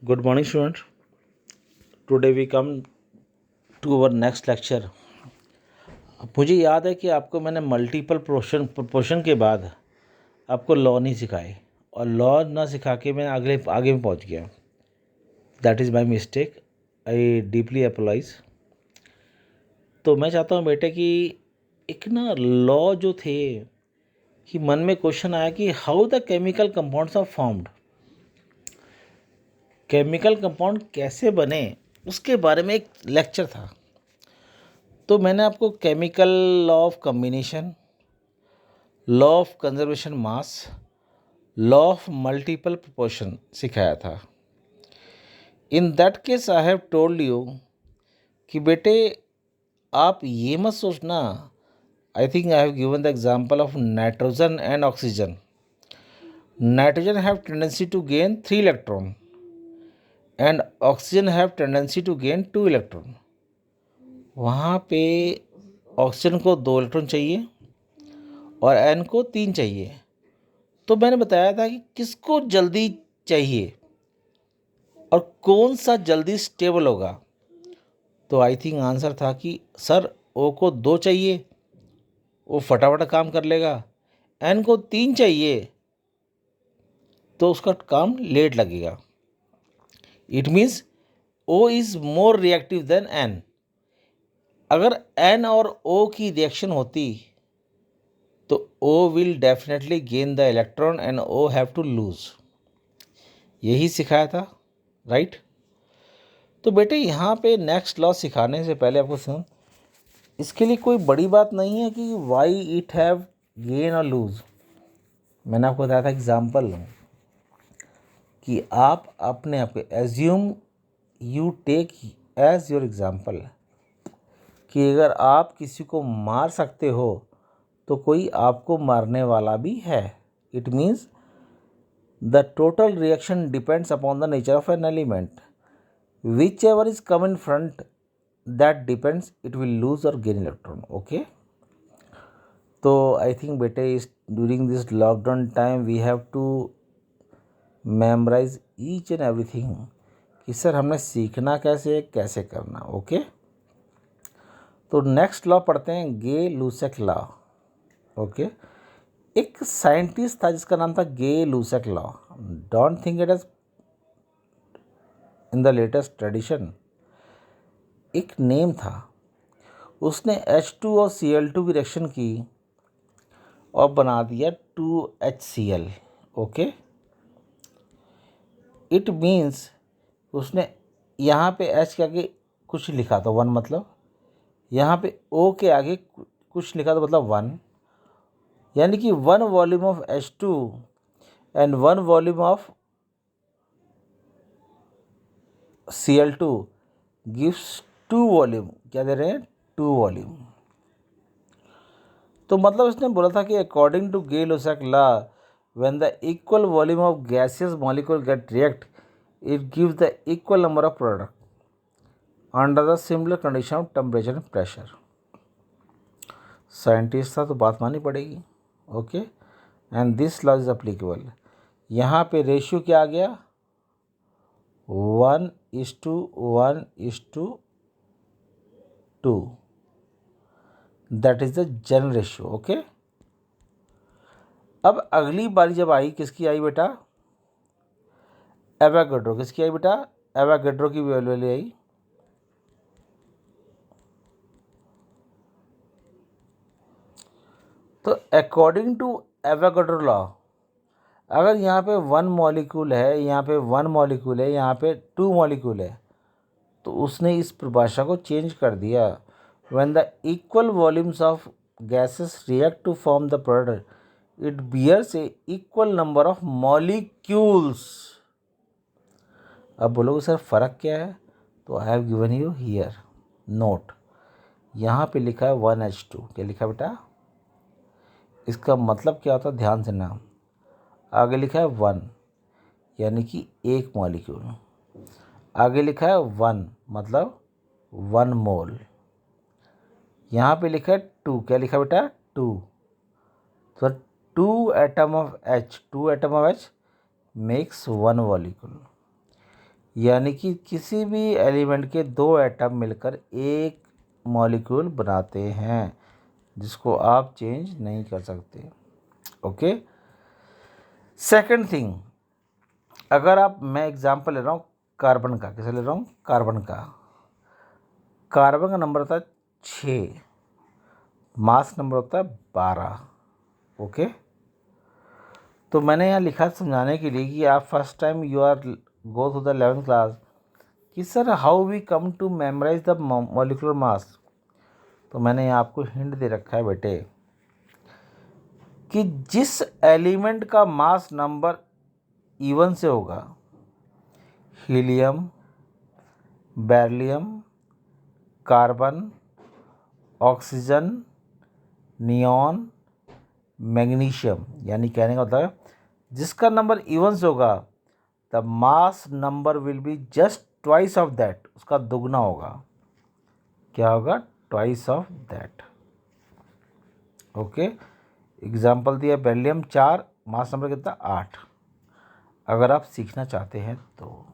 Good morning, student. Today we come to our next lecture. मुझे याद है कि आपको मैंने मल्टीपल प्रोपोर्शन के बाद आपको लॉ नहीं सिखाए और लॉ ना सिखा के मैं आगे में पहुंच गया. That is my mistake. I deeply apologise. तो मैं चाहता हूँ बेटे कि एक ना लॉ जो थे कि मन में क्वेश्चन आया कि how the chemical compounds are formed. Chemical compound कैसे बने उसके बारे में एक लेक्चर था. तो मैंने आपको chemical law of combination, law of conservation mass, law of multiple proportion सिखाया था. In that case I have told you कि बेटे आप ये मत सोचना. I think I have given the example of nitrogen and oxygen. Nitrogen have tendency to gain 3 electron and oxygen have tendency to gain 2 electron. वहाँ पे oxygen को 2 electron चाहिए और एन को 3 चाहिए. तो मैंने बताया था कि किसको जल्दी चाहिए और कौन सा जल्दी स्टेबल होगा. तो आई थिंक आंसर था कि सर ओ को 2 चाहिए, वो फटाफट काम कर लेगा. एन को 3 चाहिए तो उसका काम लेट लगेगा. It means O is more reactive than N. अगर एन और ओ की रिएक्शन होती तो O will definitely gain the electron and O have to lose. यही सिखाया था, राइट. तो बेटे यहाँ पे नेक्स्ट लॉ सिखाने से पहले आपको सुन, इसके लिए कोई बड़ी बात नहीं है कि वाई इट हैव गेन और लूज. मैंने आपको बताया था एग्जाम्पल कि आप अपने आप के assume you take as your example कि अगर आप किसी को मार सकते हो तो कोई आपको मारने वाला भी है. It means the total reaction depends upon the nature of an element. Whichever is come in front, that depends, it will lose or gain electron. Okay. So I think better is during this lockdown time we have to memorize each and everything कि sir हमने सीखना कैसे कैसे करना. Okay. तो next law पढ़ते हैं, Gay Lussac law. Okay. एक साइंटिस्ट था जिसका नाम था Gay Lussac law. Don't think it as in the latest tradition. एक नेम था. उसने H2 और Cl2 की रिएक्शन की और बना दिया 2HCl. ओके. इट मीन्स उसने यहाँ पे H के आगे कुछ लिखा था 1, मतलब यहाँ पे O के आगे कुछ लिखा था मतलब 1. यानी कि 1 volume of H2 and 1 volume of Cl2 gives 2 volume. क्या दे रहे हैं? 2 वॉल्यूम. तो मतलब इसने बोला था कि according to Gay Lussac law when the equal volume of gaseous molecule get react it gives the equal number of product under the similar condition of temperature and pressure. Scientist था तो बात माननी पड़ेगी. Okay. And this law is applicable. यहाँ पे ratio क्या आ गया? 1:1:2. That is the general ratio. Okay. अब अगली बारी जब आई, किसकी आई बेटा? एवोगाड्रो. किसकी आई बेटा? एवोगाड्रो की वैल्यू आई. तो अकॉर्डिंग टू एवोगाड्रो लॉ अगर यहाँ पे 1 मॉलिक्यूल है, यहाँ पे 1 मॉलिक्यूल है, यहाँ पे 2 मॉलिक्यूल है, तो उसने इस परिभाषा को चेंज कर दिया. When the equal volumes of gases react to form the product it bears a equal number of molecules. अब बोलोगे सर फ़र्क क्या है? तो I have given you here note. यहाँ पे लिखा है 1H2. क्या लिखा बेटा? इसका मतलब क्या होता है ध्यान से ना. आगे लिखा है 1 यानी कि 1 मॉलिक्यूल. आगे लिखा है 1 मतलब 1 मोल. यहाँ पे लिखा है 2. क्या लिखा बेटा? 2. तो 2 atom of H makes 1 molecule. यानी कि किसी भी एलिमेंट के दो एटम मिलकर एक मॉलिक्यूल बनाते हैं जिसको आप चेंज नहीं कर सकते। ओके। सेकंड थिंग, अगर आप, मैं एग्जांपल ले रहा हूँ कार्बन का। कैसे ले रहा हूँ? कार्बन का। कार्बन का नंबर होता है 6, मास नंबर होता है 12। ओके। तो मैंने यहाँ लिखा समझाने के लिए कि आप first time you are go through the 11th class कि sir how we come to memorize the molecular mass. तो मैंने यहाँ आपको हिंट दे रखा है बेटे कि जिस एलिमेंट का मास नंबर इवन से होगा, helium, beryllium, carbon, oxygen, neon, magnesium, यानी कहने का मतलब जिसका नंबर इवन से होगा the mass number will be just twice of that, उसका दुगना होगा। क्या होगा? Twice of that. Okay. Example दिया बेरिलियम 4, मास नंबर कितना? 8। अगर आप सीखना चाहते हैं तो।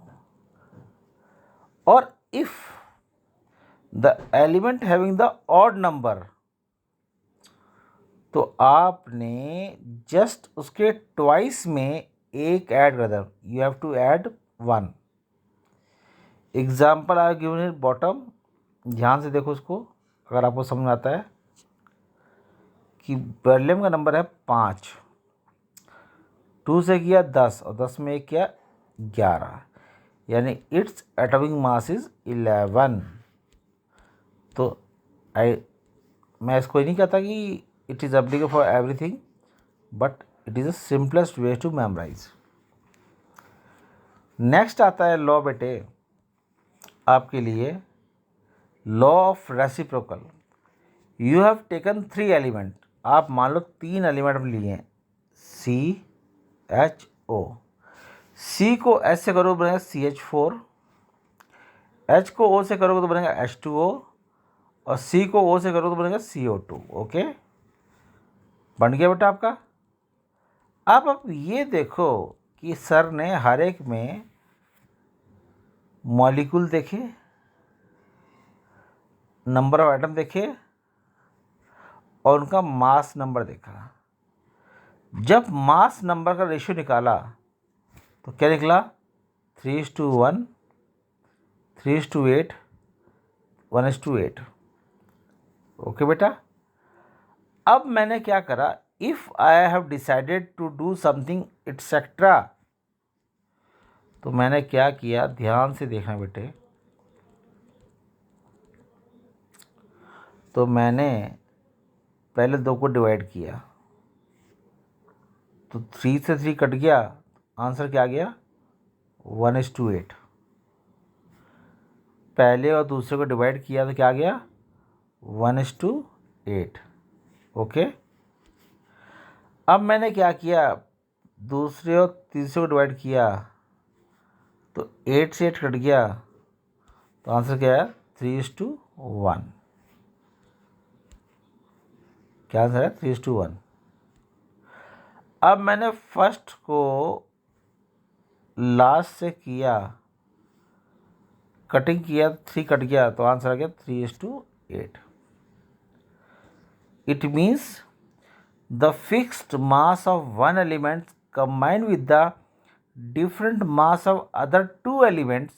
और if the element having the odd number, तो आपने जस्ट उसके ट्वाइस में एक ऐड कर देना। You have to add 1। Example I given in bottom, ध्यान से देखो उसको अगर आपको समझ आता है कि बेरिलियम का नंबर है 5, 2 से किया 10 और 10 में एक किया 11, यानी इट्स एटॉमिक मास इज 11। तो मैं इसको नहीं कहता कि it is applicable for everything, but it is the simplest way to memorise. Next आता है लॉ बेटे आपके लिए, law of reciprocal. You have taken 3 element, आप मान लो 3 एलिमेंट लिए हैं, CHO। C को S से करो तो बनेगा CH4, H को O से करोगे तो बनेगा H2O, और C को O से करो तो बनेगा CO2। ओके, बन गया बेटा आपका। अब आप ये देखो कि सर ने हर एक में मॉलिक्यूल देखे, नंबर ऑफ एटम देखे और उनका मास नंबर देखा। जब मास नंबर का रेशियो निकाला तो क्या निकला? 3:1, 3:8, 1:8। ओके बेटा। अब मैंने क्या करा, if I have decided to do something etcetera, तो मैंने क्या किया, ध्यान से देखना बेटे। तो मैंने पहले 2 को डिवाइड किया तो 3 से 3 कट गया, आंसर क्या आ गया? 1:8। पहले और दूसरे को डिवाइड किया तो क्या आ गया? 1:8। ओके। अब मैंने क्या किया, दूसरे और तीसरे को डिवाइड किया तो 8 से 8 कट गया, तो आंसर क्या है? 3:1। क्या आंसर है? 3:1। अब मैंने फर्स्ट को लास्ट से किया, कटिंग किया, 3 कट गया, तो आंसर आ गया 3:8। It means the fixed mass of one element combined with the different mass of other 2 elements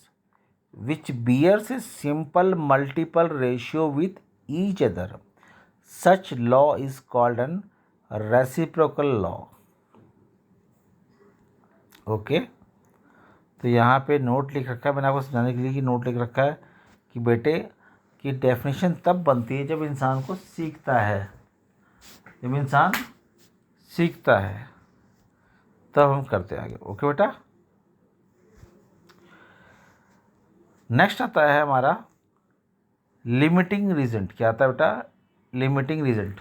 which bears a simple multiple ratio with each other. Such law is called an reciprocal law. Okay. तो यहाँ पे note लिख रखा है, मैंने आपको समझाने के लिए कि नोट लिख रखा है कि बेटे कि डेफिनेशन तब बनती है जब इंसान को सीखता है, जब इंसान सीखता है तब हम करते हैं आगे। ओके बेटा। नेक्स्ट आता है हमारा लिमिटिंग रिजल्ट। क्या आता है बेटा? Limiting result.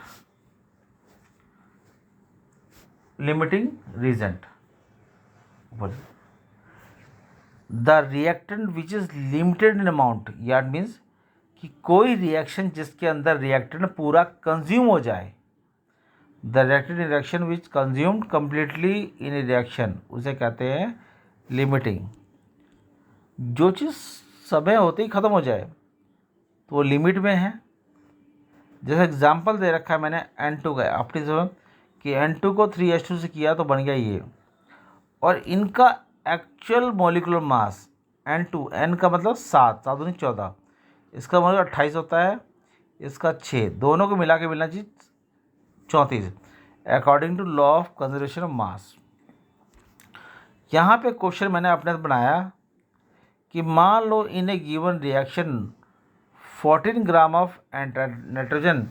Limiting result, the reactant which is limited in amount, या मीन्स कि कोई रिएक्शन जिसके अंदर रिएक्टेंट पूरा कंज्यूम हो जाए, the reactant in reaction which consumed completely in reaction, उसे कहते हैं लिमिटिंग। जो चीज़ समय होते ही ख़त्म हो जाए तो वो लिमिट में है। जैसे एग्जांपल दे रखा है मैंने N2 का, अपनी समझ कि N2 को 3s2 से किया तो बन गया ये, और इनका actual molecular mass N2, N का मतलब 7, 7 दूनी 14, इसका मतलब 28 होता है, इसका 6, दोनों को मिला के मिलना चाहिए 34 according to law of conservation of mass. यहाँ पे क्वेश्चन मैंने अपने से बनाया कि मान लो in a given reaction 14 gram of nitrogen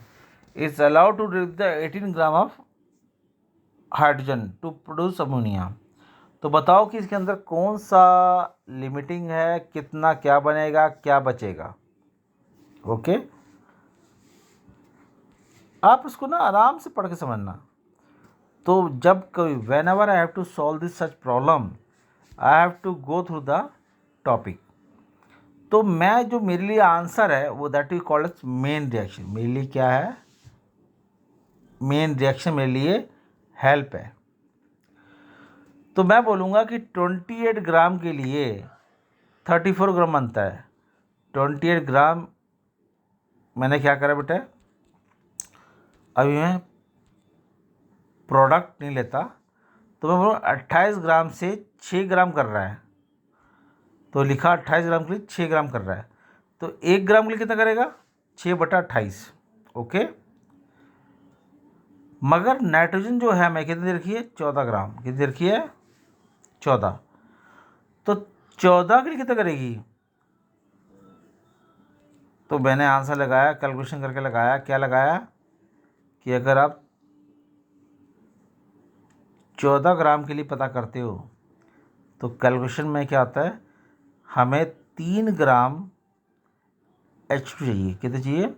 is allowed to reduce the 18 gram of hydrogen to produce ammonia. तो बताओ कि इसके अंदर कौन सा लिमिटिंग है, कितना क्या बनेगा, क्या बचेगा। ओके, आप इसको ना आराम से पढ़ के समझना। तो जब कोई whenever I have to solve this such problem I have to go through the topic. तो मैं जो मेरे लिए आंसर है वो that is called as main reaction. मेरे लिए क्या है? मेन रिएक्शन मेरे लिए हेल्प है। तो मैं बोलूँगा कि 28 ग्राम के लिए 34 ग्राम बनता है। 28 ग्राम मैंने क्या करा बेटा, अभी मैं प्रोडक्ट नहीं लेता, तो मैं बोलूँ 28 ग्राम से 6 ग्राम कर रहा है, तो लिखा 28 ग्राम के लिए 6 ग्राम कर रहा है, तो 1 ग्राम के लिए कितना करेगा? 6/28। ओके, मगर नाइट्रोजन जो है मैं कितनी दे रखी है? 14 ग्राम। कितनी दे रखी है? 14। तो 14 के लिए कितना करेगी? तो मैंने आंसर लगाया, कैलकुलेशन करके लगाया। क्या लगाया कि अगर आप 14 ग्राम के लिए पता करते हो तो कैलकुलेशन में क्या आता है, हमें 3 ग्राम H2 चाहिए। कितने चाहिए?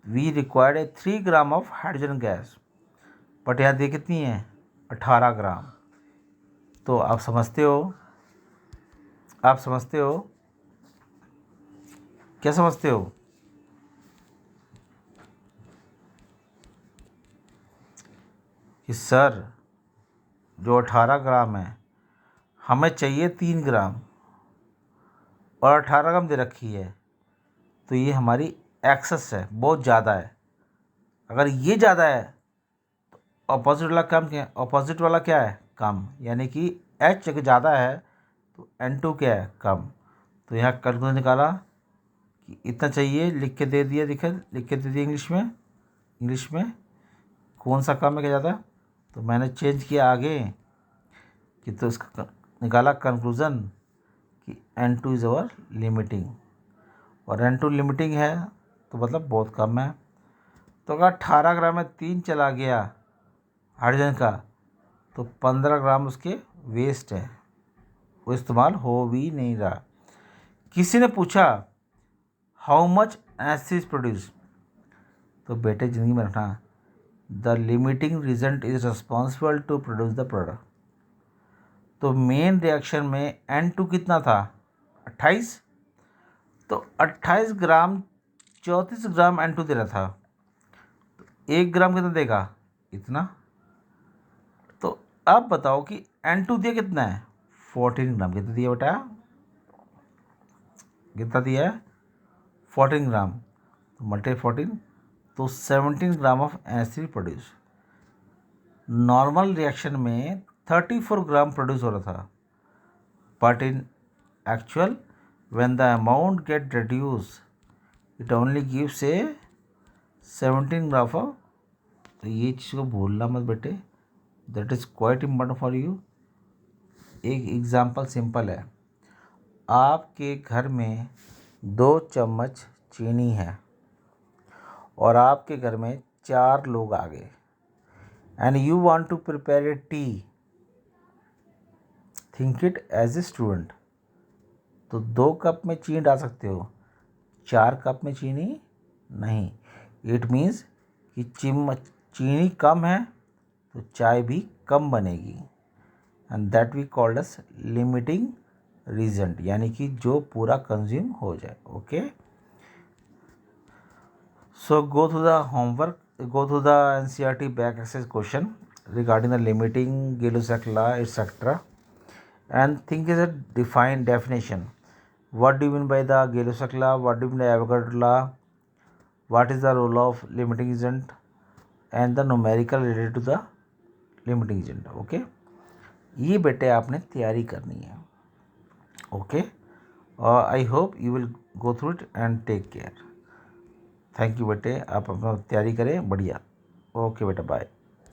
We required 3 gram of hydrogen gas, but यहाँ दे कितनी है? 18 ग्राम। तो आप समझते हो, आप समझते हो, क्या समझते हो? कि सर जो 18 ग्राम है हमें चाहिए 3 ग्राम और 18 ग्राम दे रखी है, तो ये हमारी एक्सेस है, बहुत ज़्यादा है। अगर ये ज़्यादा है तो अपोजिट वाला कम क्या है? अपोजिट वाला क्या है? कम। यानी कि H अगर ज़्यादा है तो N2 क्या है? कम। तो यहाँ कैलकुलेशन निकाला कि इतना चाहिए, लिख के दे दिया, लिख के दे दिया इंग्लिश में कौन सा कम है क्या ज़्यादा। तो मैंने चेंज किया आगे कि तो इसका निकाला कंक्लूज़न कि N2 इज़ अवर लिमिटिंग, और N2 लिमिटिंग है तो मतलब बहुत कम है। तो अगर 18 ग्राम में 3 चला गया हाइड्रोजन का तो 15 ग्राम उसके वेस्ट है, वो इस्तेमाल हो भी नहीं रहा। किसी ने पूछा हाउ मच एसिड प्रोड्यूस, तो बेटे ज़िंदगी में रखना the limiting reagent is responsible to produce the product. तो मेन रिएक्शन में N2 कितना था? 28। तो 28 ग्राम 34 ग्राम N2 दे रहा था, तो 1 ग्राम कितना देगा? इतना। तो अब बताओ कि N2 दिया कितना है? 14 ग्राम। कितना दिया बेटा? कितना दिया है? 14 ग्राम। तो मल्टी 14, तो 17 gram of acid produce. Normal reaction में 34 ग्राम प्रोड्यूस हो रहा था, but in actual when the amount get reduced it only gives a 17 gram of. तो ये चीज़ को भूलना मत बेटे, that is quite important for you. एक एग्जांपल सिंपल है, आपके घर में 2 चम्मच चीनी है और आपके घर में 4 लोग आ गए and you want to prepare a tea, think it as a student. तो 2 कप में चीनी डाल सकते हो, 4 कप में चीनी नहीं। इट मीन्स कि चीनी कम है तो चाय भी कम बनेगी, and that we called as limiting reagent, यानी कि जो पूरा कंज्यूम हो जाए। Okay, so go through the homework, go through the NCERT back exercise question regarding the limiting, Gay-Lussac law, etc. and think is a defined definition. what do you mean by the Gay-Lussac law, what do you mean by Avogadro law, what is the role of limiting agent, and the numerical related to the limiting agent. Okay, ये बेटे आपने तैयारी करनी है. Okay, I hope you will go through it and take care. Thank you बेटे, आप अपना तैयारी करें. बढ़िया. ओके बेटा, बाय.